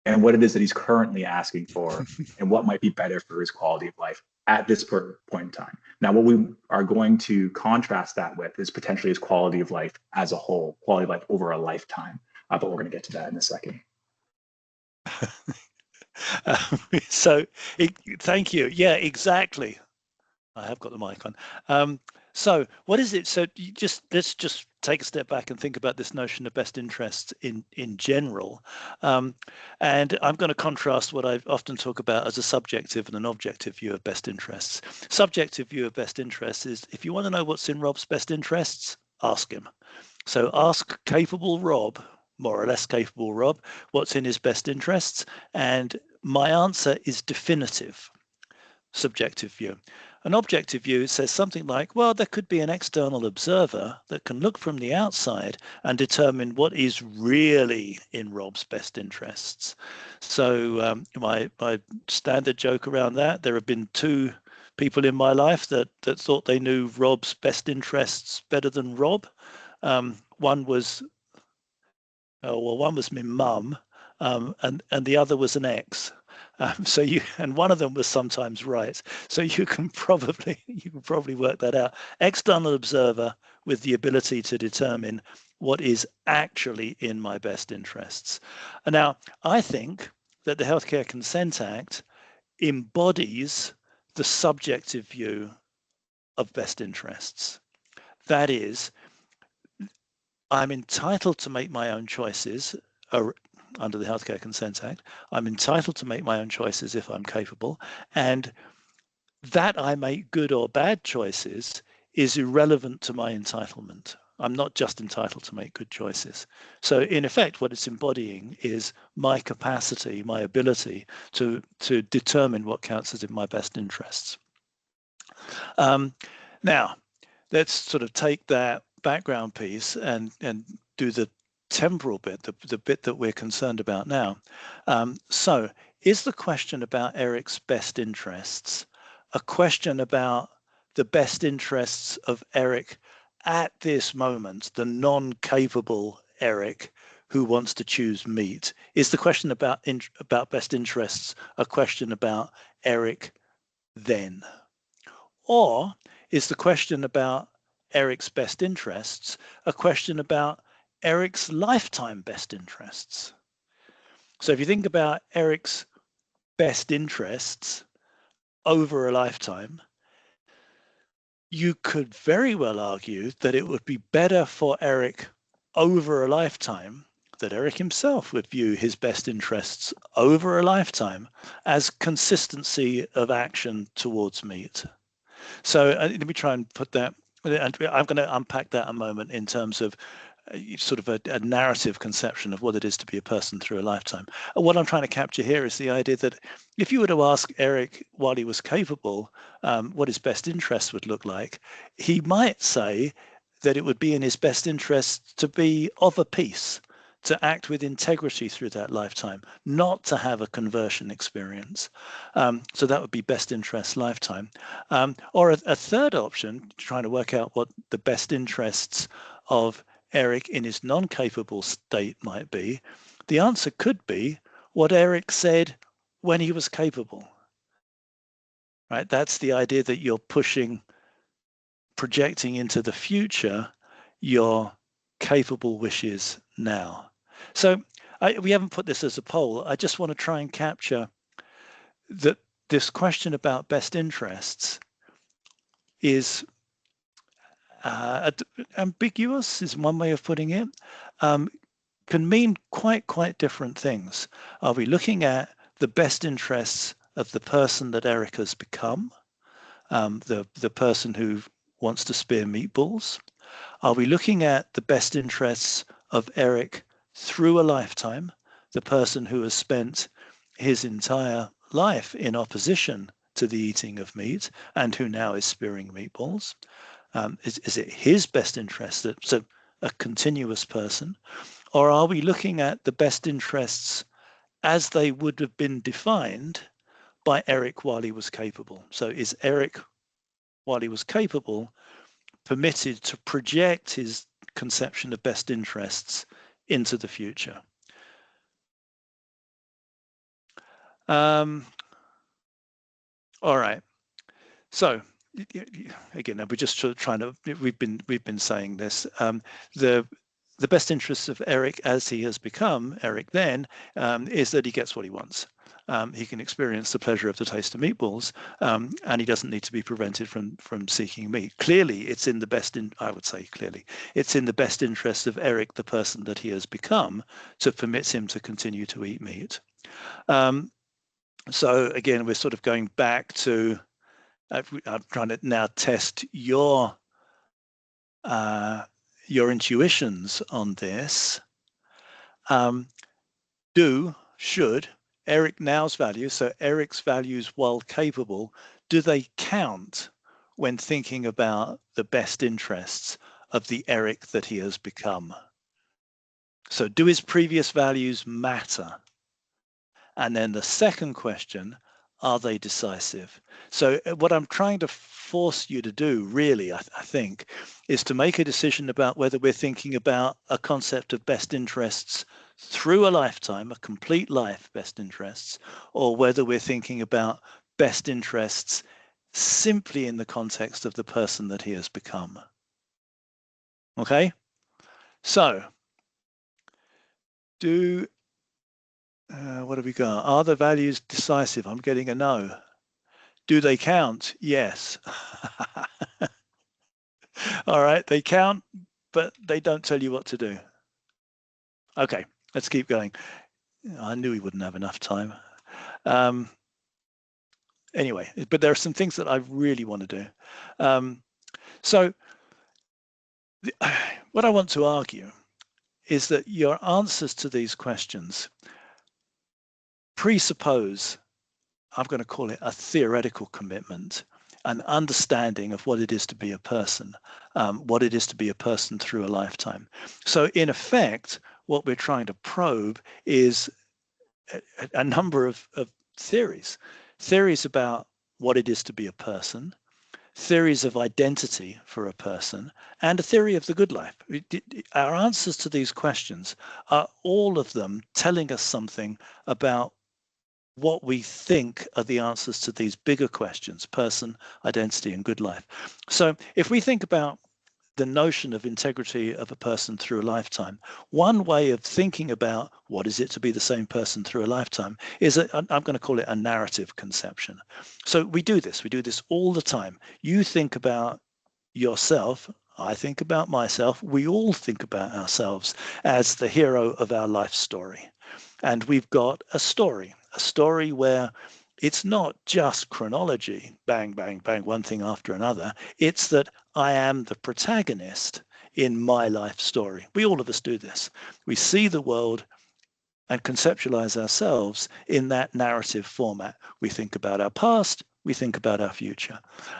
and what it is that he's currently asking for, and what might be better for his quality of life at this point in time. Now, what we are going to contrast that with is potentially his quality of life as a whole, quality of life over a lifetime. But we're going to get to that in a second. Thank you. Yeah, exactly. I have got the mic on. So what is it? So let's just take a step back and think about this notion of best interests in general. And I'm going to contrast what I often talk about as a subjective and an objective view of best interests. Subjective view of best interests is, if you want to know what's in Rob's best interests, ask him. So ask capable Rob, more or less capable Rob, what's in his best interests. And my answer is definitive. Subjective view. An objective view says something like, well, there could be an external observer that can look from the outside and determine what is really in Rob's best interests. So my standard joke around that, there have been two people in my life that thought they knew Rob's best interests better than Rob. One was my mum, and the other was an ex. And one of them was sometimes right. So you can probably work that out. External observer with the ability to determine what is actually in my best interests. And now, I think that the Healthcare Consent Act embodies the subjective view of best interests. That is, I'm entitled to make my own choices under the Healthcare Consent Act. I'm entitled to make my own choices if I'm capable, and that I make good or bad choices is irrelevant to my entitlement. I'm not just entitled to make good choices. So in effect, what it's embodying is my capacity, my ability to determine what counts as in my best interests. Now, let's sort of take that background piece and do the temporal bit, the bit that we're concerned about now. So is the question about Eric's best interests a question about the best interests of Eric at this moment, the non-capable Eric who wants to choose meat? Is the question about best interests a question about Eric then? Or is the question about Eric's best interests a question about Eric's lifetime best interests? So if you think about Eric's best interests over a lifetime, you could very well argue that it would be better for Eric over a lifetime, that Eric himself would view his best interests over a lifetime as consistency of action towards meat. So let me try and put that, and I'm going to unpack that a moment in terms of sort of a narrative conception of what it is to be a person through a lifetime. What I'm trying to capture here is the idea that if you were to ask Eric while he was capable what his best interests would look like, he might say that it would be in his best interest to be of a piece, to act with integrity through that lifetime, not to have a conversion experience. So that would be best interest lifetime. Or a third option, trying to work out what the best interests of Eric in his non-capable state might be, the answer could be what Eric said when he was capable. Right? That's the idea that you're projecting into the future your capable wishes now. So we haven't put this as a poll. I just want to try and capture that this question about best interests is ambiguous, is one way of putting it, can mean quite different things. Are we looking at the best interests of the person that Eric has become, the person who wants to spear meatballs? Are we looking at the best interests of Eric through a lifetime, the person who has spent his entire life in opposition to the eating of meat and who now is spearing meatballs? Is it his best interest, so a continuous person? Or are we looking at the best interests as they would have been defined by Eric while he was capable? So is Eric, while he was capable, permitted to project his conception of best interests into the future? All right. So again, we're just trying to. We've been saying this. The best interests of Eric as he has become Eric then is that he gets what he wants. He can experience the pleasure of the taste of meatballs, and he doesn't need to be prevented from seeking meat. Clearly, it's in the best. I would say clearly, it's in the best interest of Eric, the person that he has become, to permit him to continue to eat meat. So again, we're sort of going back to. I'm trying to now test your intuitions on this. Should Eric now's values, so Eric's values while capable, do they count when thinking about the best interests of the Eric that he has become? So do his previous values matter? And then the second question, are they decisive? So what I'm trying to force you to do, really, I think, is to make a decision about whether we're thinking about a concept of best interests through a lifetime, a complete life best interests, or whether we're thinking about best interests simply in the context of the person that he has become. Okay? So, what have we got? Are the values decisive? I'm getting a no. Do they count? Yes. All right, they count, but they don't tell you what to do. Okay, let's keep going. I knew we wouldn't have enough time. Anyway, but there are some things that I really want to do. So what I want to argue is that your answers to these questions presuppose, I'm going to call it a theoretical commitment, an understanding of what it is to be a person, what it is to be a person through a lifetime. So in effect, what we're trying to probe is a number of theories about what it is to be a person, theories of identity for a person, and a theory of the good life. Our answers to these questions are all of them telling us something about what we think are the answers to these bigger questions: person, identity, and good life. So if we think about the notion of integrity of a person through a lifetime, one way of thinking about what is it to be the same person through a lifetime is, I'm going to call it a narrative conception. So we do this all the time. You think about yourself, I think about myself, we all think about ourselves as the hero of our life story. And we've got a story where it's not just chronology, bang, bang, bang, one thing after another. It's that I am the protagonist in my life story. All of us do this. We see the world and conceptualize ourselves in that narrative format. We think about our past, we think about our future,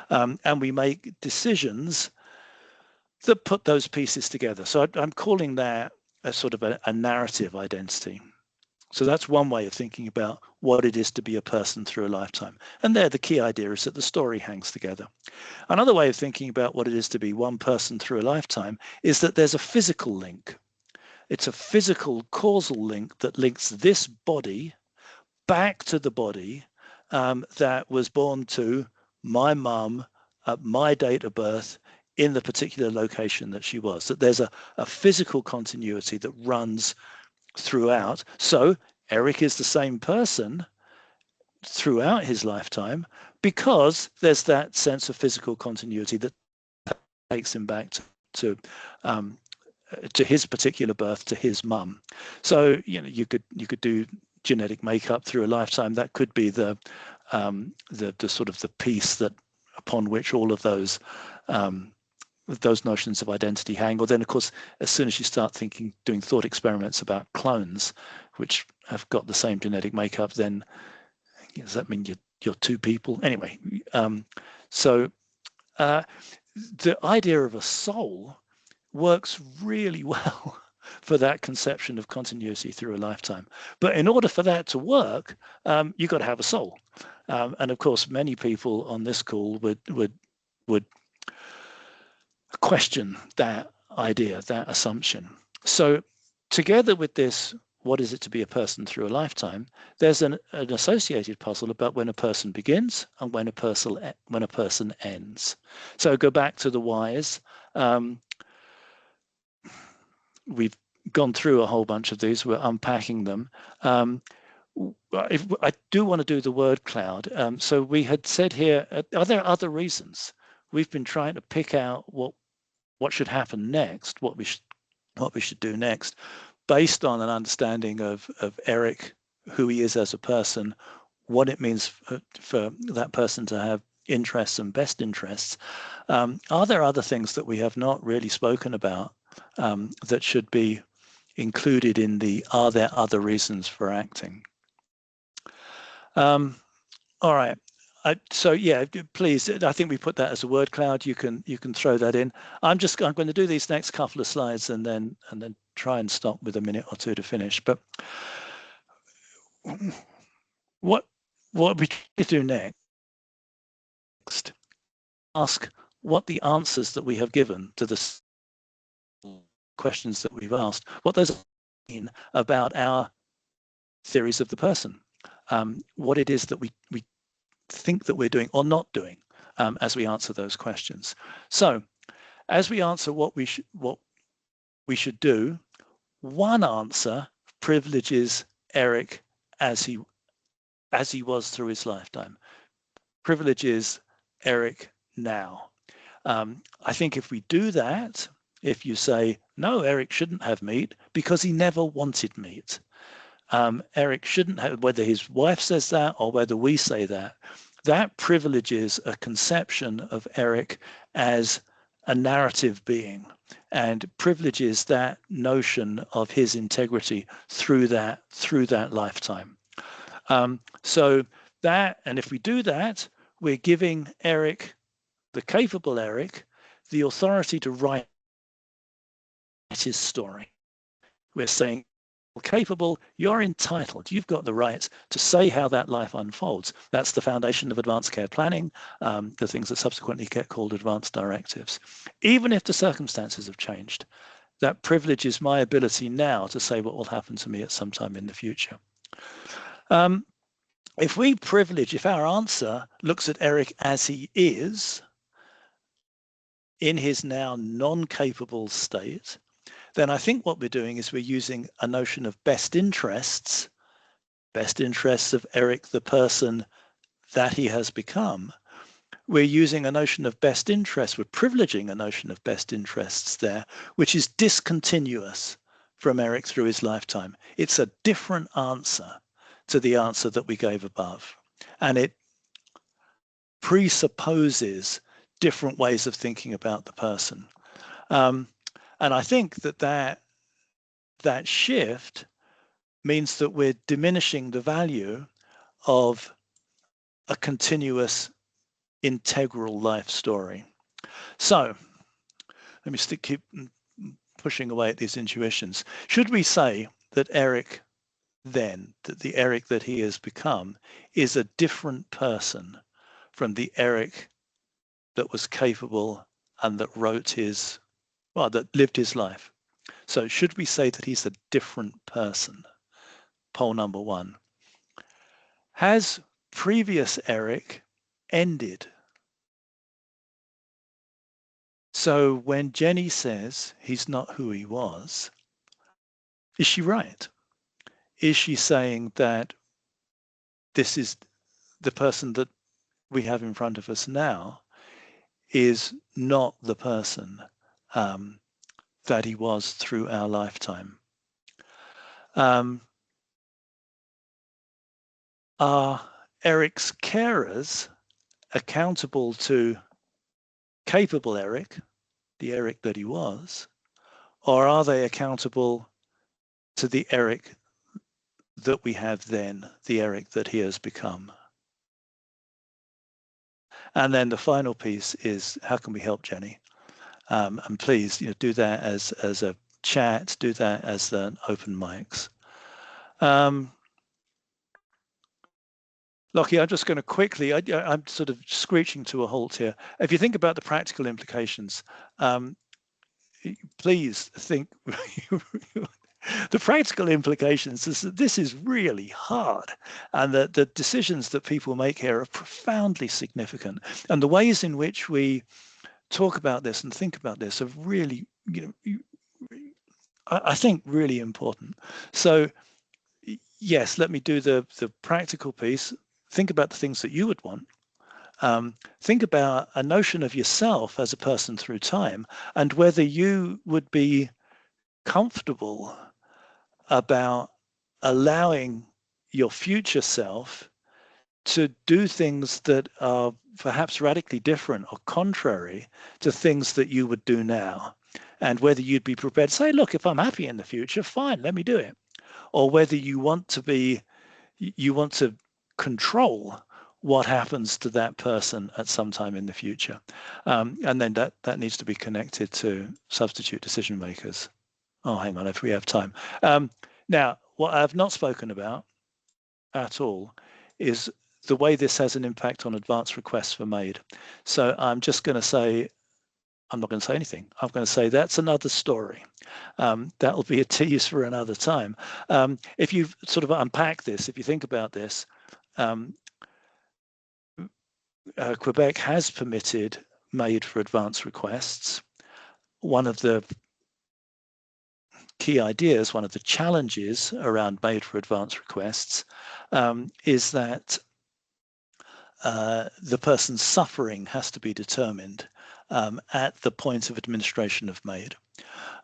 and we make decisions that put those pieces together. So I'm calling that a sort of a narrative identity. So that's one way of thinking about what it is to be a person through a lifetime. And there, the key idea is that the story hangs together. Another way of thinking about what it is to be one person through a lifetime is that there's a physical link. It's a physical causal link that links this body back to the body that was born to my mum at my date of birth in the particular location that she was. That there's a physical continuity that runs throughout. So Eric is the same person throughout his lifetime because there's that sense of physical continuity that takes him back to his particular birth, to his mum. So you could do genetic makeup through a lifetime. That could be the sort of the piece that upon which all of those notions of identity hang. Or then, of course, as soon as you start doing thought experiments about clones, which have got the same genetic makeup, then does that mean you're two people? Anyway, so the idea of a soul works really well for that conception of continuity through a lifetime. But in order for that to work, you've got to have a soul. And of course, many people on this call would question that idea, that assumption. So together with this, what is it to be a person through a lifetime, there's an associated puzzle about when a person begins and when a person ends. So go back to the whys. We've gone through a whole bunch of these. We're unpacking them. If I do want to do the word cloud. So we had said here, are there other reasons? We've been trying to pick out what should happen next, what we should do next, based on an understanding of Eric, who he is as a person, what it means for that person to have interests and best interests. Are there other things that we have not really spoken about that should be included in the are there other reasons for acting? All right. So yeah, please. I think we put that as a word cloud. You can throw that in. I'm going to do these next couple of slides and then try and stop with a minute or two to finish. But what we do next? Ask what the answers that we have given to the questions that we've asked, what those mean about our theories of the person, what it is that we think that we're doing or not doing as we answer those questions. So as we answer what we should do, one answer privileges Eric as he was through his lifetime, privileges Eric now. I think if we do that, if you say, no, Eric shouldn't have meat because he never wanted meat. Eric shouldn't have, whether his wife says that or whether we say that, that privileges a conception of Eric as a narrative being and privileges that notion of his integrity through that lifetime. So that, and if we do that, we're giving Eric, the capable Eric, the authority to write his story. We're saying, capable, you're entitled, you've got the right to say how that life unfolds. That's the foundation of advanced care planning, the things that subsequently get called advanced directives. Even if the circumstances have changed, that privileges my ability now to say what will happen to me at some time in the future. If our answer looks at Eric as he is, in his now non-capable state, then I think what we're doing is we're using a notion of best interests of Eric, the person that he has become. We're using a notion of best interests, we're privileging a notion of best interests there, which is discontinuous from Eric through his lifetime. It's a different answer to the answer that we gave above. And it presupposes different ways of thinking about the person. And I think that shift means that we're diminishing the value of a continuous integral life story. So let me keep pushing away at these intuitions. Should we say that Eric then, that the Eric that he has become is a different person from the Eric that was capable and that that lived his life? So should we say that he's a different person? Poll number one. Has previous Eric ended? So when Jenny says he's not who he was, is she right? Is she saying that this is the person that we have in front of us now is not the person that he was through our lifetime? Are Eric's carers accountable to capable Eric, the Eric that he was, or are they accountable to the Eric that we have then, the Eric that he has become? And then the final piece is, how can we help Jenny? And please, do that as a chat, do that as an open mics. Lockie, I'm just going to quickly, I'm sort of screeching to a halt here. If you think about the practical implications, please think the practical implications is that this is really hard, and that the decisions that people make here are profoundly significant, and the ways in which we talk about this and think about this are really, I think, really important. So yes, let me do the practical piece. Think about the things that you would want. Think about a notion of yourself as a person through time, and whether you would be comfortable about allowing your future self to do things that are perhaps radically different or contrary to things that you would do now, and whether you'd be prepared to say, look, if I'm happy in the future, fine, let me do it, or whether you want to control what happens to that person at some time in the future. And then that needs to be connected to substitute decision makers. Oh, hang on, if we have time. Now, what I've not spoken about at all is the way this has an impact on advance requests for MAID. So I'm just going to say, I'm not going to say anything. I'm going to say that's another story. That'll be a tease for another time. If you sort of unpack this, if you think about this, Quebec has permitted MAID for advance requests. One of the key ideas, one of the challenges around MAID for advance requests is that the person's suffering has to be determined at the point of administration of MAID.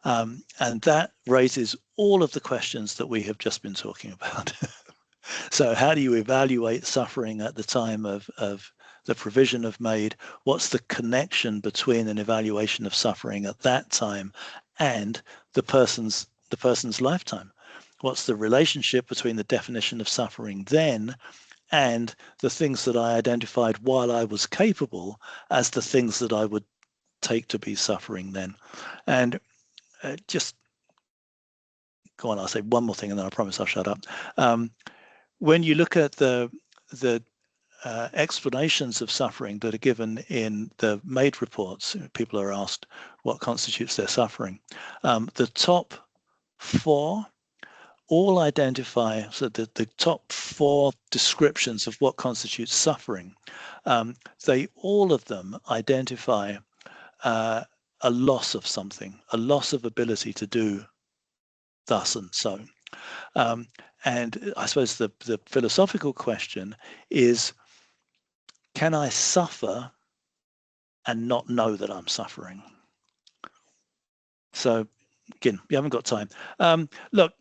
And that raises all of the questions that we have just been talking about. So how do you evaluate suffering at the time of the provision of MAID? What's the connection between an evaluation of suffering at that time and the person's lifetime? What's the relationship between the definition of suffering then and the things that I identified while I was capable as the things that I would take to be suffering then? And just go on, I'll say one more thing and then I promise I'll shut up. When you look at the explanations of suffering that are given in the MAID reports, people are asked what constitutes their suffering. The top 4 all identify, so the top 4 descriptions of what constitutes suffering, they all of them identify a loss of something, a loss of ability to do thus and so. And I suppose the philosophical question is, can I suffer and not know that I'm suffering? So again, you haven't got time. Look,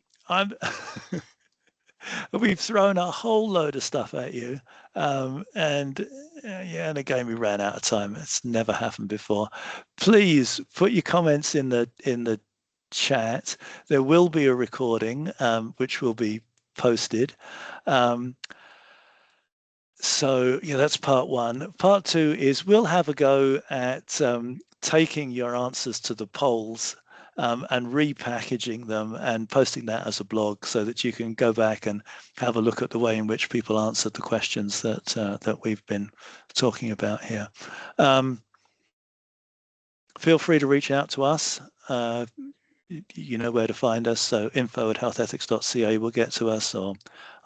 we've thrown a whole load of stuff at you, and again we ran out of time. It's never happened before. Please put your comments in the chat. There will be a recording which will be posted. So that's part 1. Part 2 is we'll have a go at taking your answers to the polls and repackaging them and posting that as a blog so that you can go back and have a look at the way in which people answered the questions that we've been talking about here. Feel free to reach out to us. You know where to find us. So info@healthethics.ca will get to us, or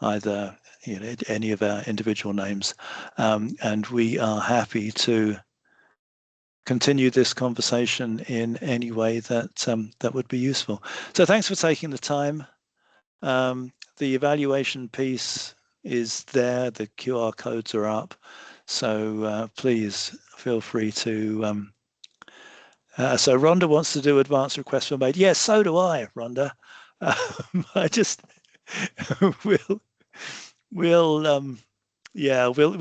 either any of our individual names, and we are happy to continue this conversation in any way that would be useful. So thanks for taking the time. The evaluation piece is there. The QR codes are up. So please feel free to. So Rhonda wants to do advanced requests for MAID. Yes, so do I, Rhonda. I just we'll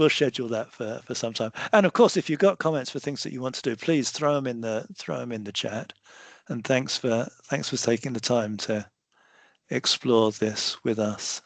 schedule that for some time. And of course, if you've got comments for things that you want to do, please throw them in the chat. And thanks for taking the time to explore this with us.